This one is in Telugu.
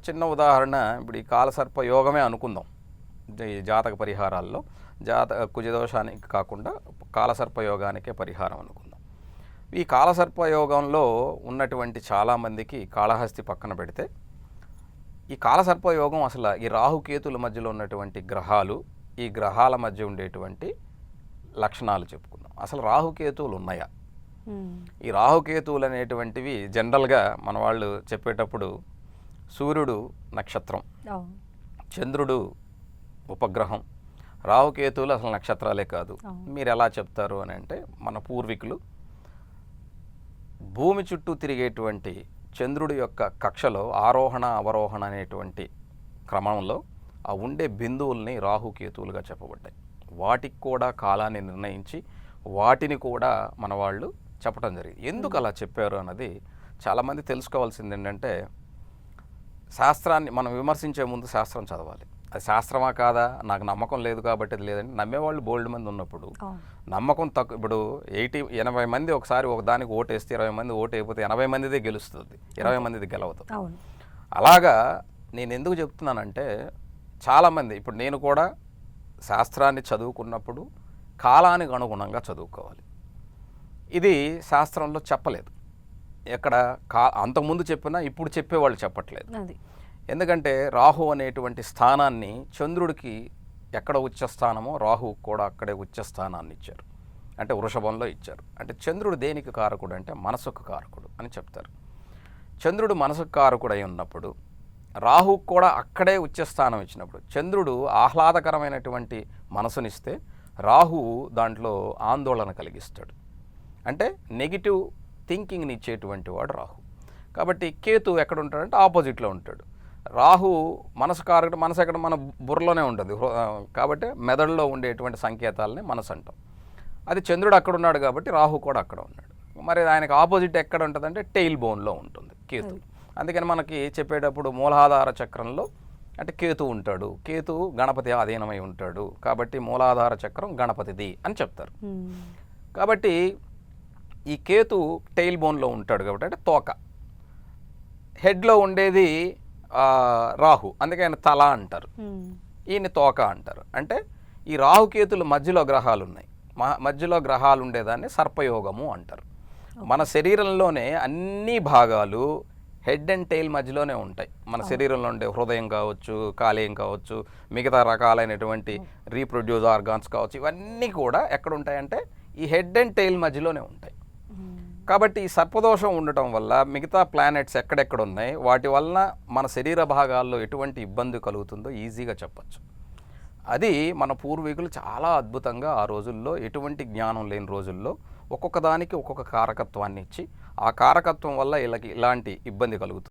చిన్న ఉదాహరణ ఇప్పుడు ఈ కాలసర్ప యోగమే అనుకుందాం. ఈ జాతక పరిహారాల్లో కుజదోషానికి కాకుండా కాలసర్ప యోగానికే పరిహారం అనుకుందాం. ఈ కాలసర్ప యోగంలో ఉన్నటువంటి చాలామందికి కాళహస్తి పక్కన పెడితే ఈ కాలసర్ప యోగం అసలు ఈ రాహుకేతుల మధ్యలో ఉన్నటువంటి గ్రహాలు, ఈ గ్రహాల మధ్య ఉండేటువంటి లక్షణాలు చెప్పుకుందాం. అసలు రాహుకేతువులు ఉన్నాయా? ఈ రాహుకేతువులు అనేటువంటివి జనరల్గా మన వాళ్ళు చెప్పేటప్పుడు సూర్యుడు నక్షత్రం, చంద్రుడు ఉపగ్రహం, రాహుకేతువులు అసలు నక్షత్రాలే కాదు. మీరు ఎలా చెప్తారు అని అంటే, మన పూర్వీకులు భూమి చుట్టూ తిరిగేటువంటి చంద్రుడి యొక్క కక్షలో ఆరోహణ అవరోహణ అనేటువంటి క్రమంలో ఆ ఉండే బిందువుల్ని రాహుకేతువులుగా చెప్పబడ్డాయి. వాటికి కూడా కాలాన్ని నిర్ణయించి వాటిని కూడా మన వాళ్ళు చెప్పడం జరిగింది. ఎందుకు అలా చెప్పారు అన్నది చాలామంది తెలుసుకోవాల్సింది ఏంటంటే, శాస్త్రాన్ని మనం విమర్శించే ముందు శాస్త్రం చదవాలి. అది శాస్త్రమా కాదా నాకు నమ్మకం లేదు కాబట్టి అది లేదండి. నమ్మేవాళ్ళు బోల్డ్ మంది ఉన్నప్పుడు నమ్మకం తక్కువ. ఇప్పుడు 80 మంది ఒకసారి ఒకదానికి ఓటేస్తే 20 మంది ఓటు అయిపోతే 80 మందిదే గెలుస్తుంది, 20 మందిది గెలవదు. అలాగా నేను ఎందుకు చెప్తున్నానంటే, చాలామంది ఇప్పుడు నేను కూడా శాస్త్రాన్ని చదువుకున్నప్పుడు కాలానికి అనుగుణంగా చదువుకోవాలి. ఇది శాస్త్రంలో చెప్పలేదు. ఎక్కడ అంతకుముందు చెప్పినా ఇప్పుడు చెప్పేవాళ్ళు చెప్పట్లేదు. ఎందుకంటే రాహు అనేటువంటి స్థానాన్ని చంద్రుడికి ఎక్కడ ఉచ్చస్థానమో రాహువుకు కూడా అక్కడే ఉచ్చస్థానాన్ని ఇచ్చారు. అంటే వృషభంలో ఇచ్చారు. అంటే చంద్రుడు దేనికి కారకుడు అంటే మనసుకు కారకుడు అని చెప్తారు. చంద్రుడు మనసుకు కారకుడు అయి ఉన్నప్పుడు రాహువుకు కూడా అక్కడే ఉచ్చస్థానం ఇచ్చినప్పుడు చంద్రుడు ఆహ్లాదకరమైనటువంటి మనసునిస్తే రాహువు దాంట్లో ఆందోళన కలిగిస్తాడు. అంటే నెగిటివ్ థింకింగ్ని ఇచ్చేటువంటి వాడు రాహు. కాబట్టి కేతు ఎక్కడ ఉంటాడంటే ఆపోజిట్లో ఉంటాడు. రాహు మనసు కారకుడు. మనసు ఎక్కడ మన బుర్రలోనే ఉంటుంది కాబట్టి మెదడులో ఉండేటువంటి సంకేతాలని మనసు అంటాం. అది చంద్రుడు అక్కడ ఉన్నాడు కాబట్టి రాహు కూడా అక్కడ ఉన్నాడు. మరి ఆయనకు ఆపోజిట్ ఎక్కడ ఉంటుందంటే టెయిల్ బోన్లో ఉంటుంది కేతు. అందుకని మనకి చెప్పేటప్పుడు మూలాధార చక్రంలో అంటే కేతు ఉంటాడు. కేతు గణపతి ఆధీనమై ఉంటాడు కాబట్టి మూలాధార చక్రం గణపతిది అని చెప్తారు. కాబట్టి ఈ కేతు టెయిల్ బోన్లో ఉంటాడు కాబట్టి అంటే తోక, హెడ్లో ఉండేది రాహు, అందుకే ఆయన తల అంటారు, ఈయన తోక అంటారు. అంటే ఈ రాహుకేతుల మధ్యలో గ్రహాలు ఉన్నాయి. మధ్యలో గ్రహాలు ఉండేదాన్ని సర్పయోగము అంటారు. మన శరీరంలోనే అన్ని భాగాలు హెడ్ అండ్ టెయిల్ మధ్యలోనే ఉంటాయి. మన శరీరంలో ఉండే హృదయం కావచ్చు, కాలేయం కావచ్చు, మిగతా రకాలైనటువంటి రీప్రొడ్యూస్ ఆర్గాన్స్ కావచ్చు, ఇవన్నీ కూడా ఎక్కడ ఉంటాయంటే ఈ హెడ్ అండ్ టెయిల్ మధ్యలోనే ఉంటాయి. కాబట్టి ఈ సర్పదోషం ఉండటం వల్ల మిగతా ప్లానెట్స్ ఎక్కడెక్కడ ఉన్నాయి వాటి వలన మన శరీర భాగాల్లో ఎటువంటి ఇబ్బంది కలుగుతుందో ఈజీగా చెప్పచ్చు. అది మన పూర్వీకులు చాలా అద్భుతంగా ఆ రోజుల్లో ఎటువంటి జ్ఞానం లేని రోజుల్లో ఒక్కొక్క దానికి ఒక్కొక్క కారకత్వాన్ని ఇచ్చి ఆ కారకత్వం వల్ల వీళ్ళకి ఇలాంటి ఇబ్బంది కలుగుతుంది.